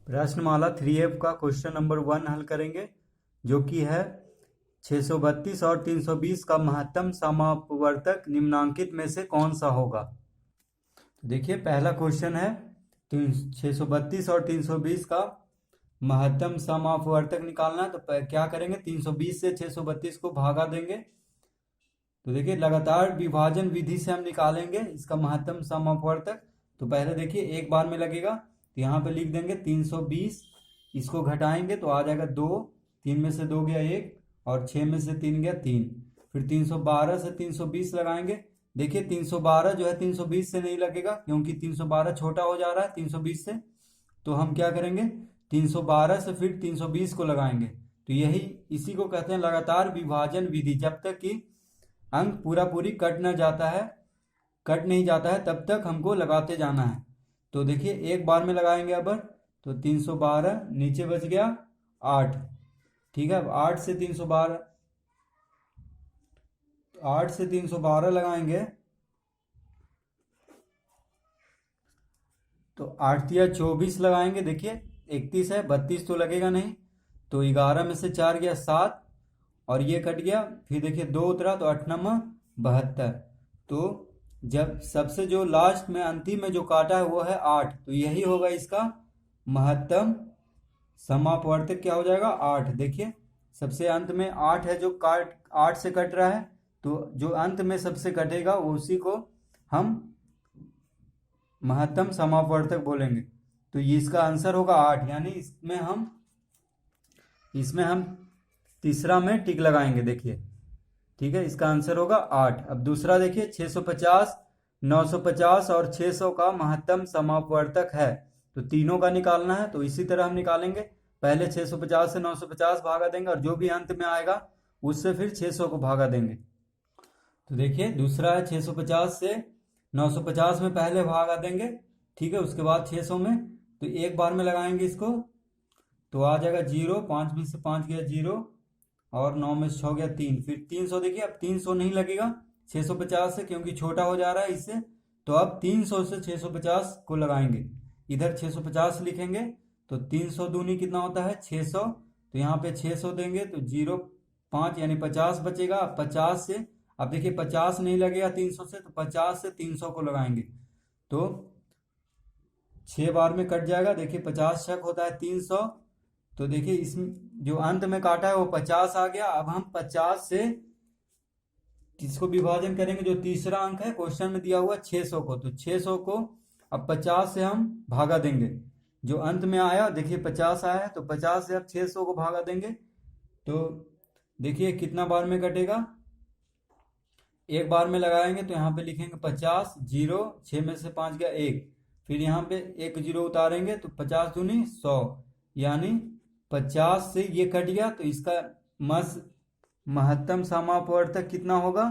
प्रश्नमाला 3F का question number 1 हल करेंगे, जो कि है 632 और 320 का महत्तम समापवर्तक निम्नांकित में से कौन सा होगा। तो देखिए पहला क्वेश्चन है 632 और 320 का महत्तम समापवर्तक निकालना है। तो क्या करेंगे, 320 से 632 को भागा देंगे। तो देखिए लगातार विभाजन विधि से हम निकालेंगे इसका महत्तम समापवर्तक। तो पहले देखिए एक बार में लगेगा, तो यहाँ पे लिख देंगे 320, इसको घटाएंगे तो आ जाएगा 2, 3 में से 2 गया 1 और 6 में से 3 गया 3। फिर 312 से 320 लगाएंगे। देखिए 312 जो है 320 से नहीं लगेगा, क्योंकि 312 छोटा हो जा रहा है 320 से। तो हम क्या करेंगे, 312 से फिर 320 को लगाएंगे। तो यही इसी को कहते हैं लगातार विभाजन विधि। जब तक कि अंक पूरा पूरी कट नहीं जाता है तब तक हमको लगाते जाना है। तो देखिए एक बार में लगाएंगे अब, तो 312 नीचे बच गया 8। ठीक है, अब 8 से 312 लगाएंगे तो 8 या 24 लगाएंगे। देखिए 31 है, 32 तो लगेगा नहीं, तो 11 में से 4 गया 7 और ये कट गया। फिर देखिए 2 उतरा तो 8 9 72। तो जब सबसे जो लास्ट में अंतिम में जो काटा है वो है 8, तो यही होगा इसका महत्तम समापवर्तक। क्या हो जाएगा 8। देखिए सबसे अंत में 8 है, जो 8 से कट रहा है, तो जो अंत में सबसे कटेगा उसी को हम महत्तम समापवर्तक बोलेंगे। तो ये इसका आंसर होगा 8, यानी इसमें हम तीसरा में टिक लगाएंगे। देखिए ठीक है, इसका आंसर होगा 8। अब दूसरा देखिए 650, 950 और 600 का महत्तम समापवर्तक है। तो तीनों का निकालना है, तो इसी तरह हम निकालेंगे। पहले 650 से 950 भागा देंगे और जो भी अंत में आएगा उससे फिर 600 को भागा देंगे। तो देखिए दूसरा है 650 से 950 में पहले भागा देंगे, ठीक है, उसके बाद 600 में। तो एक बार में लगाएंगे इसको, तो आ जाएगा 0, 5 में से 5 गया 0 और 9 में से 6 गया 3। फिर 300, देखिए अब 300 नहीं लगेगा 650 से, क्योंकि छोटा हो जा रहा है इससे। तो अब 300 से 650 को लगाएंगे, इधर 650 लिखेंगे। तो 300 दूनी कितना होता है 600, तो यहाँ पे 600 देंगे तो 0 5 यानी 50 बचेगा। 50 से अब देखिए 50 नहीं लगेगा 300 से, तो 50 से 300 को लगाएंगे तो 6 बार में कट जाएगा। देखिए 50 छक होता है 300। तो देखिए इसमें जो अंत में काटा है वो 50 आ गया। अब हम 50 से इसको विभाजन करेंगे, जो तीसरा अंक है क्वेश्चन में दिया हुआ 600 को, तो 600 को अब 50 से हम भागा देंगे। जो अंत में आया देखिए 50 आया है, तो 50 से अब 600 को भागा देंगे। तो देखिए कितना बार में कटेगा, एक बार में लगाएंगे तो यहाँ पे लिखेंगे 50 0, 6 में से 5 गया 1, फिर यहाँ पे 1 0 उतारेंगे तो 50 दूनी 100, यानी 50 से ये कट गया। तो इसका महत्तम समापवर्तक कितना होगा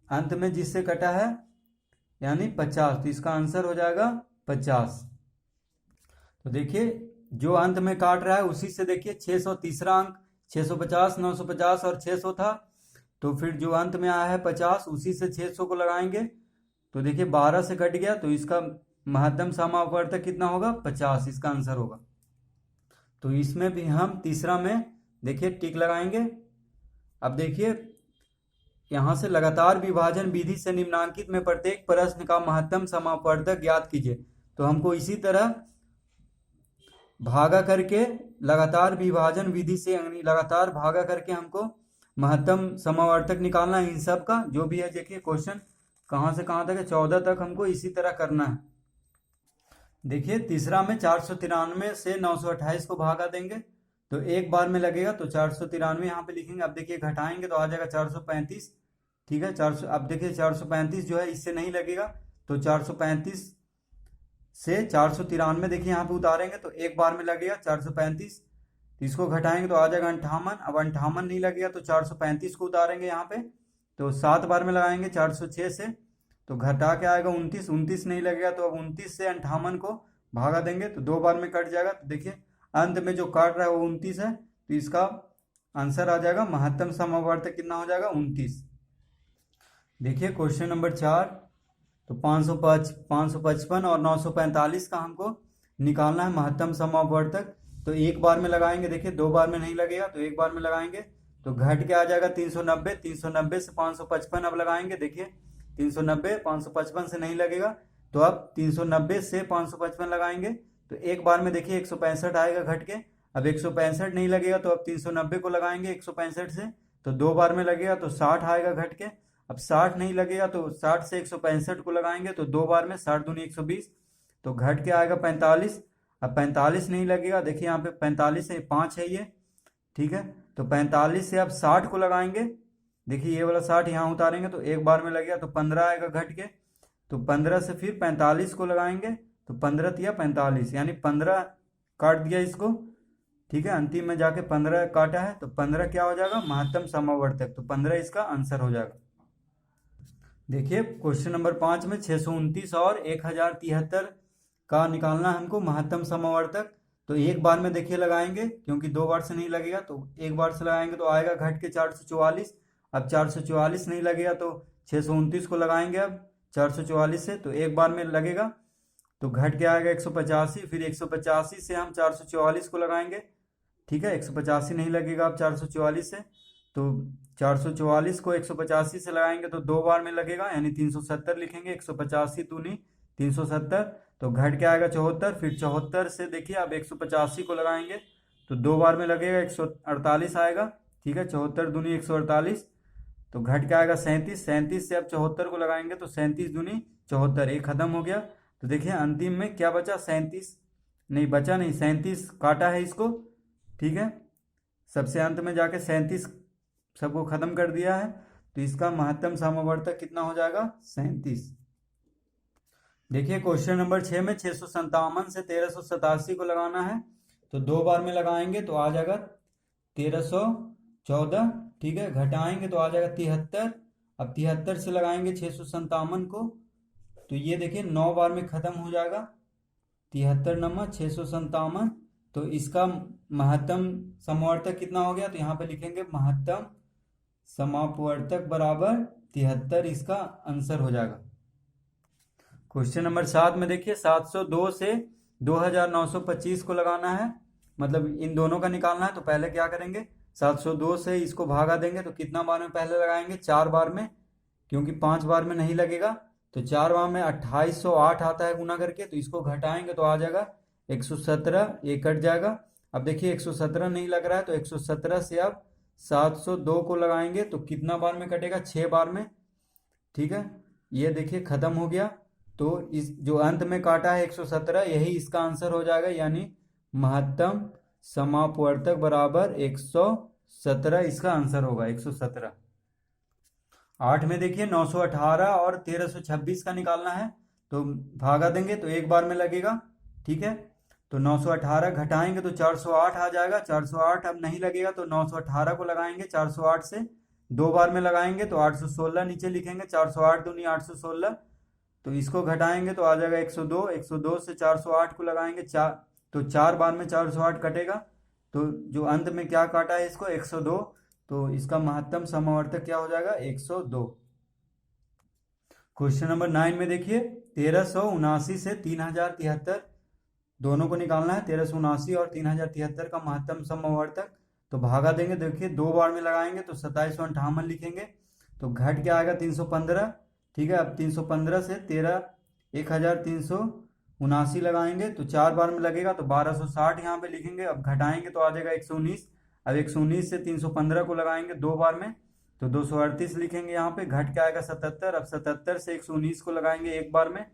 अंत में जिससे कटा है, यानी 50। तो इसका आंसर हो जाएगा 50। तो देखिए जो अंत में काट रहा है उसी से देखिए 600 तीसरा अंक 650, 950 और 600 था। तो फिर जो अंत में आया है 50, उसी से 600 को लगाएंगे। तो देखिए 12 से कट गया, तो इसका महत्तम समापवर्तक कितना होगा 50, इसका आंसर होगा। तो इसमें भी हम तीसरा में देखिए टिक लगाएंगे। अब देखिए यहां से लगातार विभाजन विधि से निम्नांकित में प्रत्येक प्रश्न का महत्तम समापवर्तक ज्ञात कीजिए। तो हमको इसी तरह भागा करके लगातार विभाजन विधि से लगातार भागा करके हमको महत्तम समावर्तक निकालना है इन सब का, जो भी है। देखिए क्वेश्चन कहां से कहां तक है, 14 तक हमको इसी तरह करना है। देखिए तीसरा में 493 से 928 को भागा देंगे, तो एक बार में लगेगा। तो 493 यहाँ पे लिखेंगे। अब देखिए घटाएंगे तो आ जाएगा 435, ठीक है। 400 अब देखिए 435 जो है इससे नहीं लगेगा, तो 435 से 493 देखिए यहाँ पे उतारेंगे तो एक बार में लगेगा 435, तो इसको घटाएंगे तो आ जाएगा 58। अब 58 नहीं लगेगा तो 435 को उतारेंगे यहाँ पे, तो 7 बार में लगाएंगे 406 से, तो घटा के आएगा 29। 29 नहीं लगेगा तो अब 29 से 58 को भागा देंगे, तो 2 बार में कट जाएगा। तो देखिए अंत में जो काट रहा है वो 29 है, तो इसका आंसर आ जाएगा महत्तम समापवर्तक कितना हो जाएगा 29। देखिए क्वेश्चन नंबर 4, तो 555 और 945 का हमको निकालना है महत्तम समापवर्तक। तो एक बार में लगाएंगे, देखिए 2 बार में नहीं लगेगा, तो एक बार में लगाएंगे तो घट के आ जाएगा 390। 390 से 555 अब लगाएंगे, देखिए 390 555 से नहीं लगेगा, तो अब 390 से 555 लगाएंगे तो एक बार में देखिए 165 आएगा घट के। अब 165 नहीं लगेगा तो अब 390 को लगाएंगे 165 से, तो 2 बार में लगेगा तो 60 आएगा घट के। अब 60 नहीं लगेगा तो 60 से 165 को लगाएंगे तो 2 बार में 60 दूनी 120, तो घट के आएगा 45। अब 45 नहीं लगेगा, देखिए यहाँ पे 45 है, 5 है ये, ठीक है। तो 45 से अब 60 को लगाएंगे, देखिए ये वाला 60 यहाँ उतारेंगे तो एक बार में लगेगा तो 15 आएगा घट के। तो 15 से फिर 45 को लगाएंगे तो 15 तिया 45, यानी 15 काट दिया इसको, ठीक है। अंतिम में जाके 15 काटा है तो 15 क्या हो जाएगा, महत्तम समावर्तक, तो 15 इसका आंसर हो जाएगा। देखिए क्वेश्चन नंबर 5 में 629 और 1073 का निकालना है हमको महत्तम समावर्तक। तो एक बार में देखिए लगाएंगे, क्योंकि 2 बार से नहीं लगेगा, तो एक बार से लगाएंगे तो आएगा घट के 444। अब 444 नहीं लगेगा तो 629 को लगाएंगे अब 444 से, तो एक बार में लगेगा तो घट के आएगा 185। फिर 185 से हम 444 को लगाएंगे, ठीक है। 185 नहीं लगेगा अब 444 से, तो 444 को 185 से लगाएंगे तो 2 बार में लगेगा, यानी 370 लिखेंगे। 185 दूनी 370, तो घट के आएगा 74। फिर 74 से देखिए अब 185 को लगाएंगे तो 2 बार में लगेगा, 148 आएगा, ठीक है। 74 दूनी 148, तो घट के आएगा 37। 37 से अब 74 को लगाएंगे तो 37 दूनी 74, एक खत्म हो गया। तो देखिए अंतिम में क्या बचा, 37 नहीं बचा, नहीं 37 काटा है इसको, ठीक है। सबसे अंत में जाके 37 सबको खत्म कर दिया है, तो इसका महत्तम समावर्तक कितना हो जाएगा, 37। देखिए क्वेश्चन नंबर 6 में 657 से 1387 को लगाना है, तो 2 बार में लगाएंगे तो आ जाएगा 1314, ठीक है। घटाएंगे तो आ जाएगा 73। अब 73 से लगाएंगे 657 को, तो ये देखिए 9 बार में खत्म हो जाएगा, 73 नंबर 657। तो इसका महत्तम समावर्तक कितना हो गया, तो यहाँ पे लिखेंगे महत्तम समापवर्तक बराबर 73, इसका आंसर हो जाएगा। क्वेश्चन नंबर 7 में देखिए 702 से 2925 को लगाना है, मतलब इन दोनों का निकालना है। तो पहले क्या करेंगे, 702 से इसको भागा देंगे तो कितना बार में पहले लगाएंगे, 4 बार में, क्योंकि 5 बार में नहीं लगेगा। तो 4 बार में 2808 आता है गुना करके, तो इसको घटाएंगे तो आ जाएगा 117, ये कट जाएगा। अब देखिए 117 नहीं लग रहा है, तो 117 से अब 702 को लगाएंगे तो कितना बार में कटेगा, 6 बार में, ठीक है। ये देखिए खत्म हो गया, तो इस जो अंत में काटा है 117, यही इसका आंसर हो जाएगा, यानी महत्तम समापवर्तक बराबर 117, इसका आंसर होगा 117। 8 में देखिए 918 और 1326 का निकालना है, तो भागा देंगे तो एक बार में लगेगा, ठीक है। तो 918 घटाएंगे तो 408 आ जाएगा, 408 अब नहीं लगेगा तो 918 को लगाएंगे 408 से, 2 बार में लगाएंगे तो 816 नीचे लिखेंगे, 408 दूनी 816, तो इसको घटाएंगे तो आ जाएगा 102। 102 से 408 को लगाएंगे, तो 4 बार में 408 कटेगा, तो जो अंत में क्या काटा है इसको, 102, तो इसका महत्तम समावर्तक क्या हो जाएगा, 102। क्वेश्चन नंबर 9 में देखिए 1379 से 3073 दोनों को निकालना है, 1379 और 3073 का महत्तम समावर्तक। तो भागा देंगे, देखिए 2 बार में लगाएंगे तो 2758 लिखेंगे, तो घट के आएगा 315, ठीक है। अब 315 से 1379 लगाएंगे तो 4 बार में लगेगा तो 1260 यहाँ पे लिखेंगे। अब घटाएंगे तो आ जाएगा 119। अब 119 से 315 को लगाएंगे 2 बार में तो 238 लिखेंगे यहाँ पे, घट के आएगा 77। अब 77 से 119 को लगाएंगे एक बार में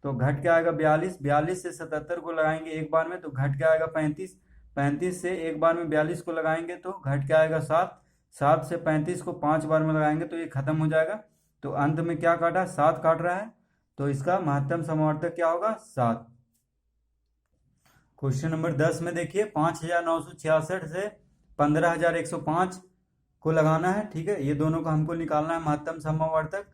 तो घट के आएगा 42। 42 से 77 को लगाएंगे एक बार में तो घट के आएगा 35। 35 से एक बार में 42 को लगाएंगे तो घट के आएगा 7। 7 से 35 को 5 बार में लगाएंगे तो ये खत्म हो जाएगा। तो अंत में क्या काटा, 7 काट रहा है, तो इसका महत्तम समावर्तक क्या होगा, 7। क्वेश्चन नंबर 10 में देखिए 5966 से 15105 को लगाना है, ठीक है। ये दोनों को हमको निकालना है महत्तम समावर्तक।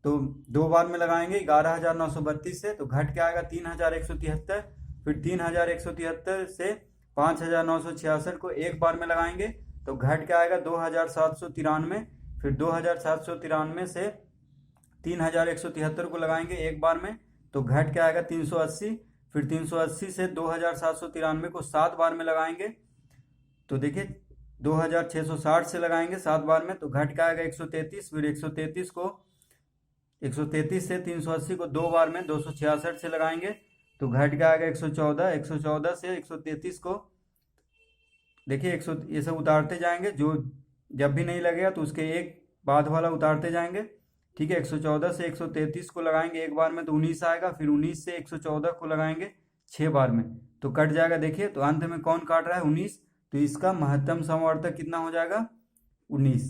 तो 2 बार में लगाएंगे 11932 से, तो घट के आएगा 3173। फिर 3173 से 5966 को एक बार में लगाएंगे तो घट के आएगा 2793। फिर 2793 से 3173 को लगाएंगे एक बार में तो घट के आएगा 380। फिर 380 से 2793 को 7 बार में लगाएंगे तो देखिए 2660 से लगाएंगे 7 बार में तो घट के आएगा 133। फिर 133 को 133 से 380 को 2 बार में 266 से लगाएंगे तो घट के आएगा 114। 114 से 133 को देखिए 100 ये सब उतारते जाएंगे, जो जब भी नहीं लगेगा तो उसके एक बाद वाला उतारते जाएंगे। ठीक है, 114 से 133 को लगाएंगे एक बार में तो 19 आएगा। फिर 19 से 114 को लगाएंगे 6 बार में तो कट जाएगा। देखिए तो अंत में कौन काट रहा है? 19। तो इसका महत्तम समवर्तक कितना हो जाएगा? 19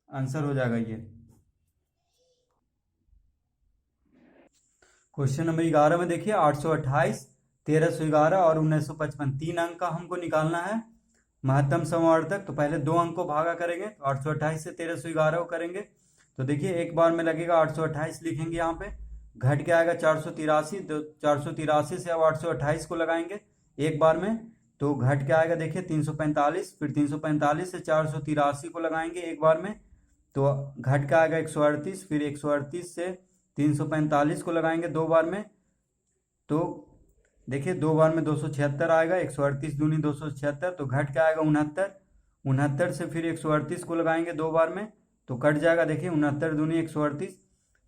आंसर हो जाएगा ये। क्वेश्चन नंबर 11 में देखिए 828, 1311 और 1955 तीन अंक का हमको निकालना है महत्तम समवर्तक। तो पहले दो अंक को भागा करेंगे तो 828 से 1311 को करेंगे तो देखिए एक बार में लगेगा 828 लिखेंगे यहाँ पे, घट के आएगा 483। तो 483 से अब 828 को लगाएंगे एक बार में तो घट के आएगा देखिए 345। फिर 345 से 483 को लगाएंगे एक बार में तो घट के आएगा 138। फिर 138 से 345 को लगाएंगे 2 बार में तो देखिए 2 बार में 276 आएगा। 138 दूनी 276 तो घट के आएगा 69। 69 से फिर 138 को लगाएंगे 2 बार में तो कट जाएगा देखिए 69 दूनी 138।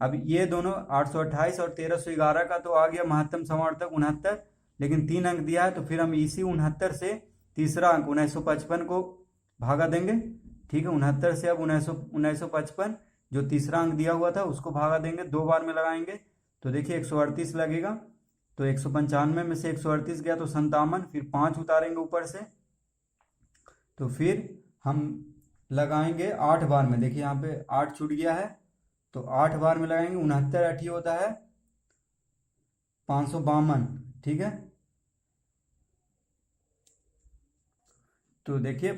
अब ये दोनों 828 और 1311 का तो आ गया महत्तम समवर्तक 69, लेकिन 3 अंक दिया है तो फिर हम इसी 69 से तीसरा अंक 1955 को भागा देंगे। ठीक है, 69 से अब 1955 जो तीसरा अंक दिया हुआ था उसको भागा देंगे, 2 बार में लगाएंगे तो देखिए 138 लगेगा। तो 195 में से 138 गया तो 57। फिर 5 उतारेंगे ऊपर से तो फिर हम लगाएंगे 8 बार में। देखिए यहाँ पे 8 छूट गया है तो 8 बार में लगाएंगे। 69 8 होता है 552। ठीक है, तो देखिए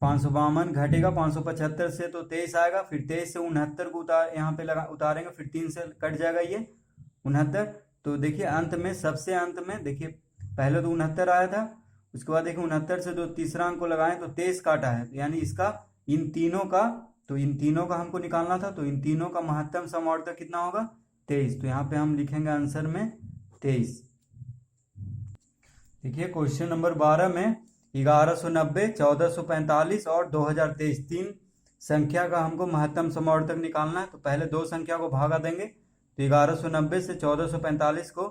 552 घटेगा 575 से तो 23 आएगा। फिर 23 से 69 को यहाँ पे उतारेंगे फिर 3 से कट जाएगा ये 69। तो देखिए अंत में सबसे अंत में देखिए पहले तो 69 आया था, उसके बाद देखिए 69 से जो तीसरा अंक को लगाएं तो 23 काटा है, यानी इसका इन तीनों का हमको निकालना था। तो इन तीनों का महत्तम समवर्तक कितना होगा? 23। तो यहाँ पे हम लिखेंगे आंसर में 23। देखिए क्वेश्चन नंबर 12 में 1190, 1445 और 2023 तीन संख्या का हमको महत्तम समवर्तक निकालना है। तो पहले दो संख्या को भागा देंगे तो 1190 से 1445 को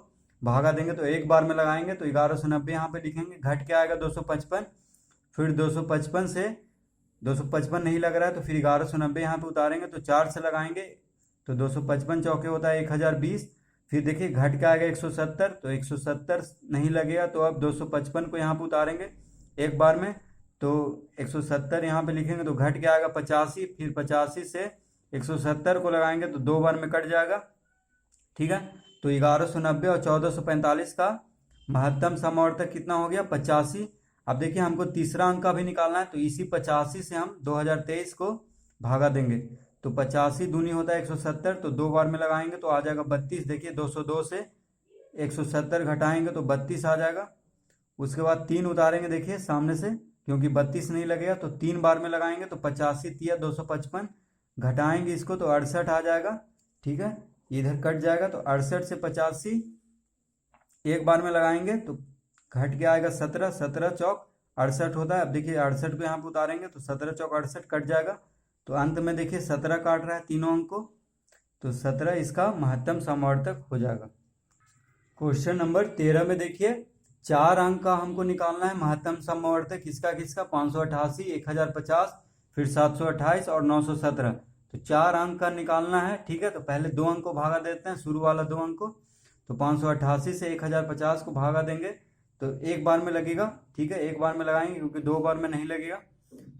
भागा देंगे तो एक बार में लगाएंगे तो 1190 यहाँ पे लिखेंगे, घट के आएगा 255। फिर 255 से 255 नहीं लग रहा है तो फिर 1190 यहाँ पे उतारेंगे तो 4 से लगाएंगे तो 255 चौके होता है 1020। फिर देखिए घट के आएगा 170 तो 170 नहीं लगेगा तो अब 255 को यहाँ पे उतारेंगे एक बार में तो 170 यहाँ पे लिखेंगे तो घट के आएगा 85। फिर 85 से 170 को लगाएंगे तो 2 बार में कट जाएगा। ठीक है, तो 1190 और 1445 का महत्तम समवर्तक कितना हो गया? 85। अब देखिए हमको तीसरा अंक का भी निकालना है तो इसी 85 से हम 2023 को भागा देंगे तो 85 दूनी होता है 170 तो 2 बार में लगाएंगे तो आ जाएगा 32। देखिए 202 से 170 घटाएंगे तो 32 आ जाएगा। उसके बाद 3 उतारेंगे देखिए सामने से, क्योंकि 32 नहीं लगेगा तो 3 बार में लगाएंगे तो 85 तिया 255 घटाएंगे इसको तो 68 आ जाएगा। ठीक है, इधर कट जाएगा तो 68 से 85 एक बार में लगाएंगे तो घट के आएगा 17। 17 चौक 68 होता है। अब देखिए 68 को यहाँ पे उतारेंगे तो 17 चौक 68 कट जाएगा। तो अंत में देखिए 17 काट रहा है तीनों अंक को तो 17 इसका महत्तम समवर्तक हो जाएगा। क्वेश्चन नंबर 13 में देखिए 4 अंक का हमको निकालना है महत्तम समवर्तक किसका 588, 1050, फिर 728 और 917। तो 4 अंक का निकालना है। ठीक है, तो पहले 2 अंक को भागा देते हैं, शुरू वाला 2 अंक को तो 588 से 1050 को भागा देंगे तो एक बार में लगेगा। ठीक है, एक बार में लगाएंगे क्योंकि 2 बार में नहीं लगेगा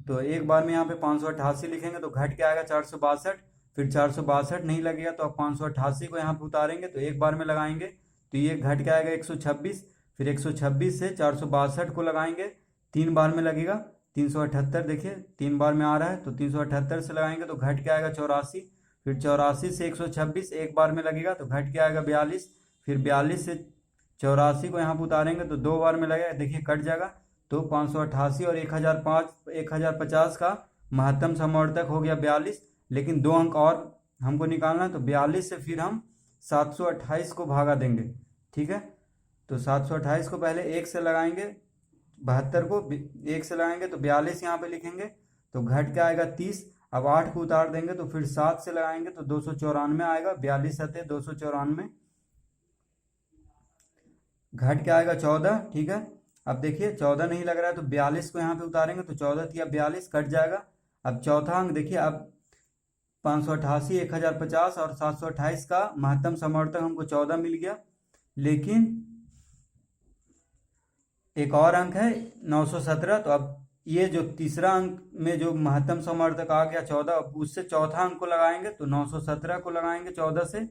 तो एक बार में यहाँ पे 588 लिखेंगे तो घट के आएगा 462। फिर 462 नहीं लगेगा तो अब 588 को यहाँ पे उतारेंगे तो एक बार में लगाएंगे तो ये घट के आएगा 126। फिर 126 से 462 को लगाएंगे 3 बार में लगेगा 378। देखिए 3 बार में आ रहा है तो 378 से लगाएंगे तो घट के आएगा 84। फिर 84 से 126 एक बार में लगेगा तो घट के आएगा 42। फिर 42 से 84 को यहाँ पर उतारेंगे तो 2 बार में लगेगा, देखिए कट जाएगा। तो 588 और 1050 का महत्तम समवर्तक हो गया 42, लेकिन 2 अंक और हमको निकालना है तो 42 से फिर हम 728 को भागा देंगे। ठीक है। तो 728 को पहले 1 से लगाएंगे, 72 को 1 से लगाएंगे तो 42 यहाँ पे लिखेंगे, तो घट के आएगा 30। अब 8 को उतार देंगे तो फिर 7 से लगाएंगे तो 294 आएगा, 42 सते 294, घट के आएगा 14। ठीक है, अब देखिए 14 नहीं लग रहा है तो 42 को यहाँ पे उतारेंगे तो 14 तिया 42 कट जाएगा। अब चौथा अंक देखिए, अब 588, 1050 और 728 का महत्तम समवर्तक हमको 14 मिल गया, लेकिन एक और अंक है 917। तो अब ये जो तीसरा अंक में जो महत्तम समवर्तक आ गया 14, उससे चौथा अंक को लगाएंगे तो 917 को लगाएंगे 14 से।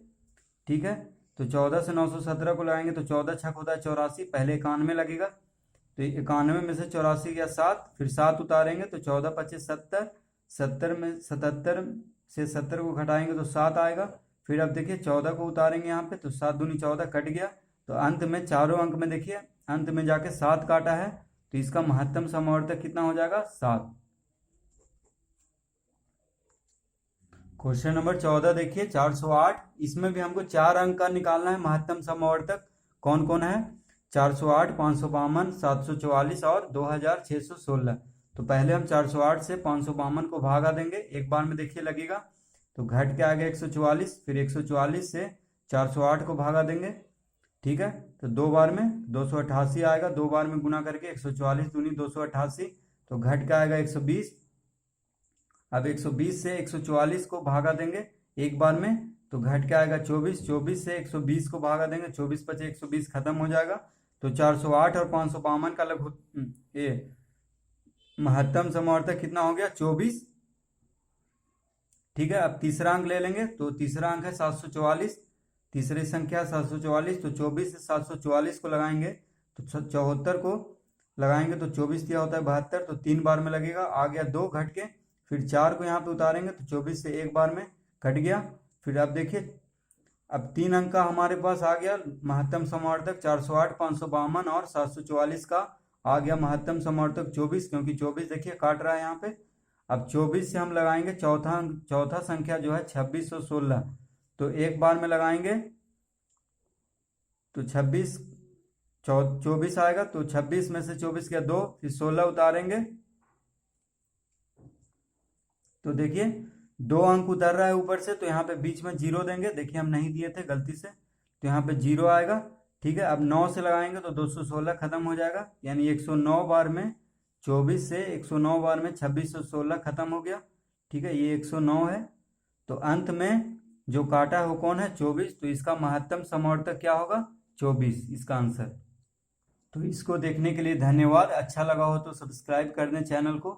ठीक है, तो 14 से 917 को लगाएंगे तो 14 छक होता है 84, पहले 91 लगेगा, तो 91 में से 84 गया 7, फिर 7 उतारेंगे तो 14 25 70, 70 में 77 से 70 को घटाएंगे तो 7 आएगा। फिर अब देखिए 14 को उतारेंगे यहाँ पे तो 7 दूनी 14 कट गया, तो अंत में चारों अंक में देखिए अंत में जाके 7 काटा है, तो इसका महत्तम समवर्तक कितना हो जाएगा 7। क्वेश्चन नंबर 14 देखिए 408, इसमें भी हमको 4 अंक का निकालना है महत्तम समवर्तक। कौन कौन है? 408, 552, 744 और 2616। तो पहले हम 408 से 552 को भागा देंगे, एक बार में देखिए लगेगा, तो घट के आगे 144, फिर 144 से 408 को भागा देंगे। ठीक है, तो दो बार में 288 आएगा, दो बार में गुना करके 144 दूनी 288, तो घट के आएगा 120। अब 120 से 144 को भागा देंगे एक बार में, तो घट के आएगा 24, 24 से 120 को भागा देंगे, 24 बचे 120 खत्म हो जाएगा। तो 408 और 552 का ये महत्तम समवर्तक कितना हो गया 24। ठीक है, अब तीसरा अंक ले लेंगे, तो तीसरा अंक है 744, तीसरी संख्या 744, तो 24 से 744 को लगाएंगे तो 74 को लगाएंगे तो 24 दिया होता है 72, तो 3 बार में लगेगा, आ गया 2 घट के, फिर 4 को यहाँ पे उतारेंगे तो 24 से एक बार में कट गया। फिर अब देखिए अब 3 अंक का हमारे पास आ गया महत्तम समवर्तक 408, 552 और 744 का आ गया महत्तम समवर्तक 24, क्योंकि 24 देखिए काट रहा है यहाँ पे। अब 24 से हम लगाएंगे चौथा संख्या जो है 2616, तो एक बार में लगाएंगे तो 24 आएगा, तो 26 में से 24 गया 2, फिर 16 उतारेंगे तो देखिए 2 अंक उतर रहा है ऊपर से, तो यहाँ पे बीच में 0 देंगे, देखिए हम नहीं दिए थे गलती से, तो यहाँ पे 0 आएगा। ठीक है, अब 9 से लगाएंगे तो 216 खत्म हो जाएगा, यानी 109 बार में 24 से 109 बार में 2616 खत्म हो गया। ठीक है, ये 109 है, तो अंत में जो काटा है वो कौन है 24, तो इसका महत्तम समवर्तक क्या होगा 24, इसका आंसर। तो इसको देखने के लिए धन्यवाद, अच्छा लगा हो तो सब्सक्राइब कर दें चैनल को।